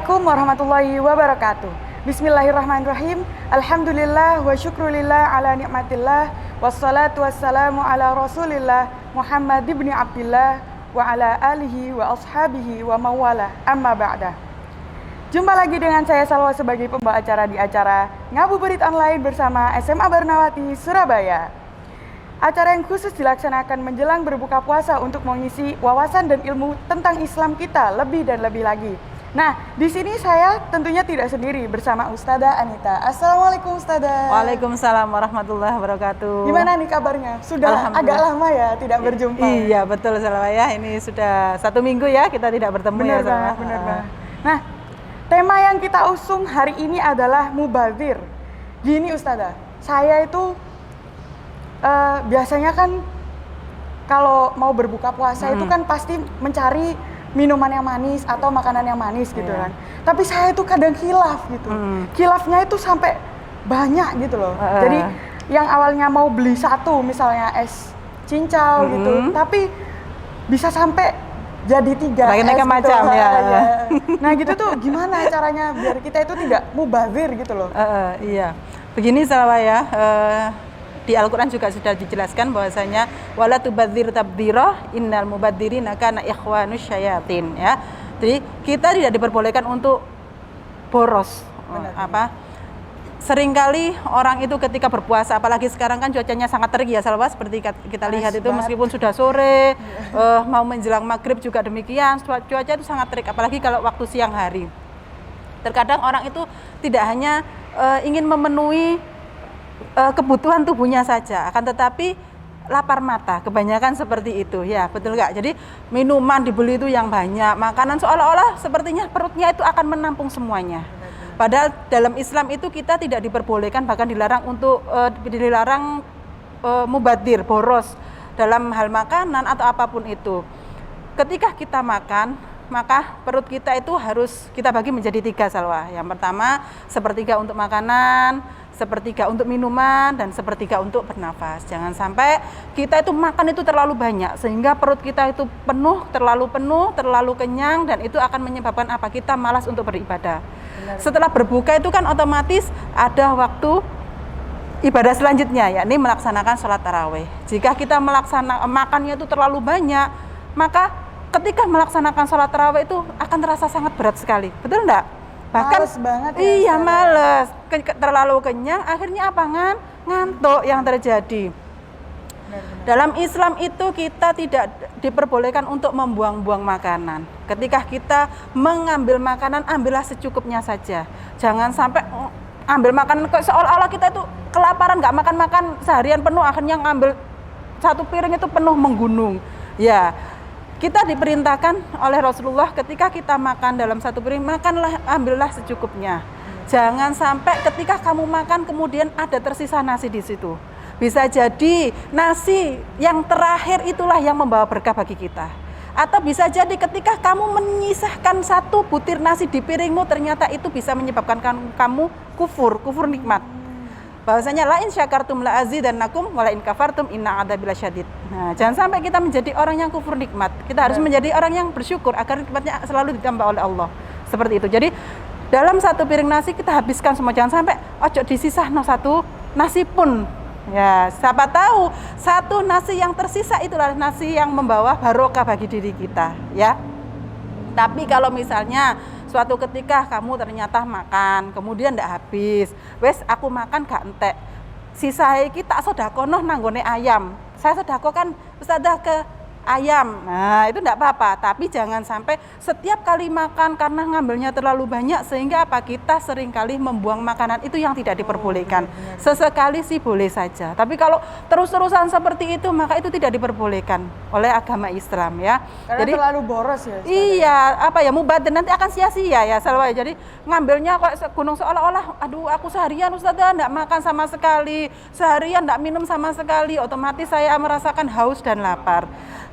Assalamualaikum warahmatullahi wabarakatuh. Bismillahirrahmanirrahim. Alhamdulillah wa syukrulillah ala nikmatillah. Wassalatu wassalamu ala rasulillah Muhammad ibn Abdillah wa ala alihi wa ashabihi wa mawala amma ba'dah. Jumpa lagi dengan saya Salwa sebagai pembawa acara di acara Ngabuburit Online bersama SMA Barnawati Surabaya. Acara yang khusus dilaksanakan menjelang berbuka puasa untuk mengisi wawasan dan ilmu tentang Islam kita lebih dan lebih lagi. Nah, di sini saya tentunya tidak sendiri bersama Ustadzah Anita. Assalamualaikum Ustadzah. Waalaikumsalam warahmatullahi wabarakatuh. Gimana nih kabarnya? Sudah agak lama ya tidak berjumpa. Iya betul Salwa ya. Ini sudah 1 minggu ya kita tidak bertemu. Benar ya Salwa. banget, benar banget. Nah, tema yang kita usung hari ini adalah mubadzir. Gini Ustadzah, saya itu biasanya kan kalau mau berbuka puasa itu kan pasti mencari minuman yang manis atau makanan yang manis gitu kan. Tapi saya itu kadang khilaf gitu. Khilafnya itu sampai banyak gitu loh. Jadi yang awalnya mau beli satu misalnya es cincau gitu, tapi bisa sampai jadi 3 es gitu. Macam ya. Nah gitu tuh gimana caranya biar kita itu tidak mubadzir gitu loh. Iya. Begini Salwa ya. Di Al-Quran juga sudah dijelaskan bahwasanya wala tubadzir tabdzira innal mubadzirina kana ikhwanus syayatin ya. Jadi kita tidak diperbolehkan untuk boros. Seringkali orang itu ketika berpuasa, apalagi sekarang kan cuacanya sangat terik ya Salwa, seperti kita lihat itu meskipun sudah sore, mau menjelang maghrib juga demikian, cuaca itu sangat terik, apalagi kalau waktu siang hari. Terkadang orang itu tidak hanya ingin memenuhi kebutuhan tubuhnya saja, akan tetapi lapar mata, kebanyakan seperti itu ya, betul nggak? Jadi minuman dibeli itu yang banyak, makanan seolah-olah sepertinya perutnya itu akan menampung semuanya. Padahal dalam Islam itu kita tidak diperbolehkan, bahkan dilarang untuk mubadzir, boros dalam hal makanan atau apapun itu. Ketika kita makan, maka perut kita itu harus kita bagi menjadi 3 Salwa. Yang pertama, sepertiga untuk makanan, sepertiga untuk minuman, dan sepertiga untuk bernafas. Jangan sampai kita itu makan itu terlalu banyak sehingga perut kita itu penuh, terlalu kenyang, dan itu akan menyebabkan apa? Kita malas untuk beribadah. Setelah berbuka itu kan otomatis ada waktu ibadah selanjutnya, yakni melaksanakan sholat tarawih. Jika kita makannya itu terlalu banyak, maka ketika melaksanakan sholat tarawih itu akan terasa sangat berat sekali, betul enggak? Bahkan males banget ya, iya males, terlalu kenyang, akhirnya apa? Ngantuk yang terjadi. Dalam Islam itu kita tidak diperbolehkan untuk membuang-buang makanan. Ketika kita mengambil makanan, ambillah secukupnya saja. Jangan sampai ambil makanan seolah-olah kita itu kelaparan, nggak makan-makan seharian penuh, akhirnya ngambil 1 piring itu penuh menggunung. Ya. Kita diperintahkan oleh Rasulullah ketika kita makan dalam 1 piring, makanlah, ambillah secukupnya. Jangan sampai ketika kamu makan kemudian ada tersisa nasi di situ. Bisa jadi nasi yang terakhir itulah yang membawa berkah bagi kita. Atau bisa jadi ketika kamu menyisahkan 1 butir nasi di piringmu, ternyata itu bisa menyebabkan kamu kufur nikmat. Bahwasanya la in syakartum la azidannakum wa la in kafartum inna adzabi lasyadid. Nah, jangan sampai kita menjadi orang yang kufur nikmat. Kita harus menjadi orang yang bersyukur agar nikmatnya selalu ditambah oleh Allah. Seperti itu. Jadi dalam 1 piring nasi kita habiskan semua, jangan sampai ojo disisahno 1 nasi pun. Ya, siapa tahu 1 nasi yang tersisa itulah nasi yang membawa barokah bagi diri kita, ya. Tapi kalau misalnya suatu ketika kamu ternyata makan, kemudian ndak habis, wes aku makan gak entek, sisa iki tak sedekahno nanggone ayam. Saya sedekahkan Ustadzah ke ayam. Nah, itu enggak apa-apa, tapi jangan sampai setiap kali makan karena ngambilnya terlalu banyak sehingga apa? Kita seringkali membuang makanan itu yang tidak diperbolehkan. Sesekali sih boleh saja, tapi kalau terus-terusan seperti itu maka itu tidak diperbolehkan oleh agama Islam ya. Karena jadi terlalu boros ya. Iya, mubadzir nanti akan sia-sia ya Salwa. Jadi ngambilnya kok gunung seolah-olah aduh aku seharian Ustadzah enggak makan sama sekali, seharian enggak minum sama sekali, otomatis saya merasakan haus dan lapar.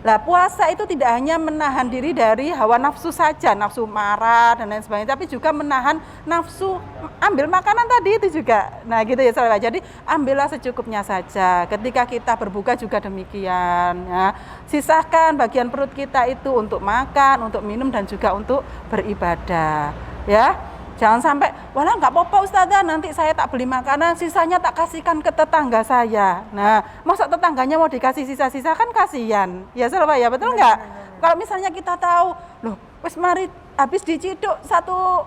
Lah puasa itu tidak hanya menahan diri dari hawa nafsu saja, nafsu marah dan lain sebagainya, tapi juga menahan nafsu ambil makanan tadi itu juga. Nah gitu ya Salwa. Jadi ambillah secukupnya saja. Ketika kita berbuka juga demikian ya. Sisahkan bagian perut kita itu untuk makan, untuk minum dan juga untuk beribadah. ya. Jangan sampai, walah nggak apa-apa Ustazah, nanti saya tak beli makanan, sisanya tak kasihkan ke tetangga saya. Nah, masa tetangganya mau dikasih sisa-sisa, kan kasihan. Ya Salwa ya, betul nggak? Kalau misalnya kita tahu, loh, wes mari habis diciduk satu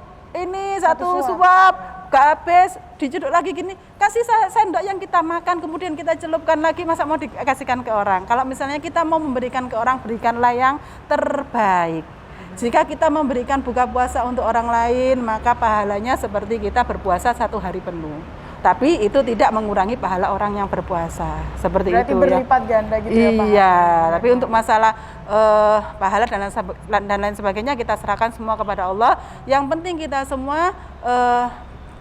suap, gak habis, diciduk lagi gini, kasih sendok yang kita makan, kemudian kita celupkan lagi, masa mau dikasihkan ke orang. Kalau misalnya kita mau memberikan ke orang, berikanlah yang terbaik. Jika kita memberikan buka puasa untuk orang lain, maka pahalanya seperti kita berpuasa 1 hari penuh. Tapi itu tidak mengurangi pahala orang yang berpuasa. Seperti berarti itu berlipat ganda gitu ya Pak? Iya, tapi untuk masalah pahala dan lain sebagainya kita serahkan semua kepada Allah. Yang penting kita semua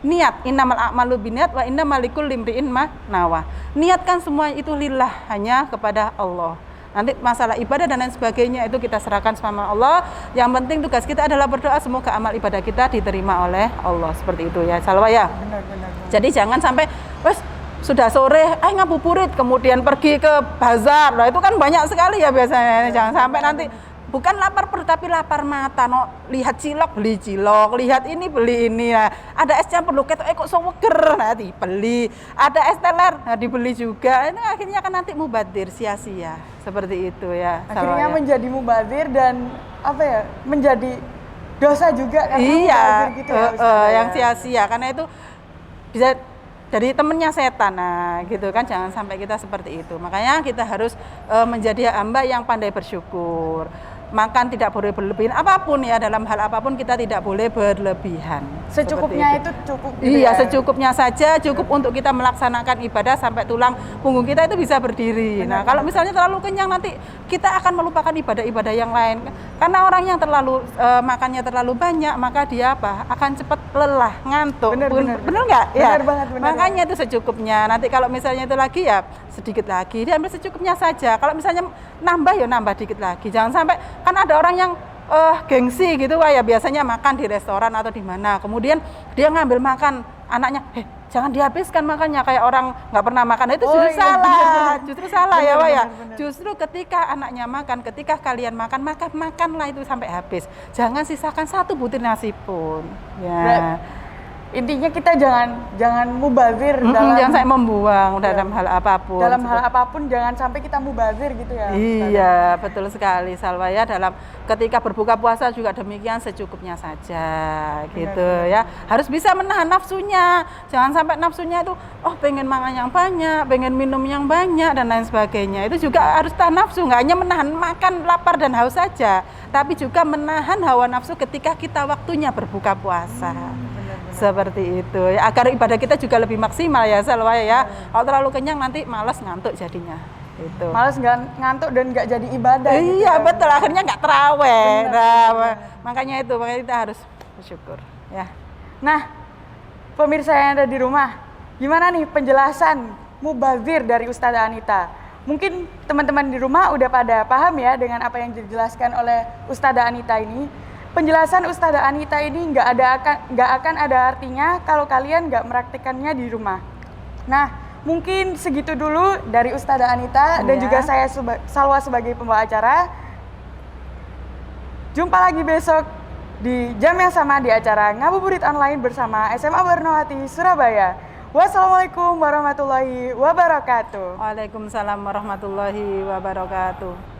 niat, innamal a'malu binniyat wa innamal likulli imri'in ma nawa. Niatkan semua itu lillah, hanya kepada Allah. Nanti masalah ibadah dan lain sebagainya itu kita serahkan sama Allah. Yang penting tugas kita adalah berdoa semoga amal ibadah kita diterima oleh Allah. Seperti itu ya, Salwa ya. Benar. Jadi jangan sampai wes sudah sore, ngabuburit, kemudian pergi ke bazar. Nah itu kan banyak sekali ya biasanya. Jangan sampai nanti bukan lapar perut tapi lapar mata. No, lihat cilok beli cilok, lihat ini beli ini. Nah, ada es campur loh, kok seger, nah dibeli. Ada es teler, nah dibeli juga. Ini akhirnya kan nanti mubazir, sia-sia. Seperti itu ya. Akhirnya menjadi mubazir dan apa ya? Menjadi dosa juga karena mubazir gitu ya. Yang sia-sia karena itu bisa jadi temennya setan, nah gitu kan, jangan sampai kita seperti itu. Makanya kita harus menjadi hamba yang pandai bersyukur. Makan tidak boleh berlebihan, apapun ya, dalam hal apapun kita tidak boleh berlebihan. Secukupnya itu cukup gitu iya, ya? secukupnya saja, cukup untuk kita melaksanakan ibadah sampai tulang punggung kita itu bisa berdiri. Nah, kalau misalnya terlalu kenyang nanti kita akan melupakan ibadah-ibadah yang lain. Karena orang yang terlalu makannya terlalu banyak, maka dia akan cepat lelah, ngantuk. Benar nggak? Ya. Benar. Makanya itu secukupnya. Nanti kalau misalnya itu lagi ya sedikit lagi, diambil secukupnya saja. Kalau misalnya nambah ya nambah dikit lagi. Jangan sampai, kan ada orang yang gengsi gitu ya, biasanya makan di restoran atau di mana, kemudian dia ngambil makan anaknya, jangan dihabiskan makannya, kayak orang nggak pernah makan. Itu justru salah, justru salah ya Pak ya. Justru ketika anaknya makan, ketika kalian makan, maka makanlah itu sampai habis, jangan sisakan 1 butir nasi pun ya. Intinya kita jangan mubazir jangan sampai membuang dalam hal apapun. Dalam hal apapun jangan sampai kita mubazir gitu ya. Iya, betul sekali Salwa ya. Dalam ketika berbuka puasa juga demikian, secukupnya saja gitu ya. Harus bisa menahan nafsunya. Jangan sampai nafsunya itu pengen makan yang banyak, pengen minum yang banyak dan lain sebagainya. Itu juga harus tahan nafsu, nggak hanya menahan makan, lapar dan haus saja, tapi juga menahan hawa nafsu ketika kita waktunya berbuka puasa. Seperti itu ya, agar ibadah kita juga lebih maksimal ya Salwa ya. Kalau terlalu kenyang nanti malas, ngantuk jadinya. Itu. Malas ngantuk dan nggak jadi ibadah. Iya gitu ya. Betul, akhirnya nggak terawih. Makanya kita harus bersyukur ya. Nah, pemirsa yang ada di rumah, gimana nih penjelasan mubazir dari Ustazah Anita? Mungkin teman-teman di rumah udah pada paham ya dengan apa yang dijelaskan oleh Ustazah Anita ini. Penjelasan Ustazah Anita ini nggak akan ada artinya kalau kalian nggak meraktikannya di rumah. Nah, mungkin segitu dulu dari Ustazah Anita dan juga saya Salwa sebagai pembawa acara. Jumpa lagi besok di jam yang sama di acara Ngabuburit Online bersama SMA Barnawati Surabaya. Wassalamualaikum warahmatullahi wabarakatuh. Waalaikumsalam warahmatullahi wabarakatuh.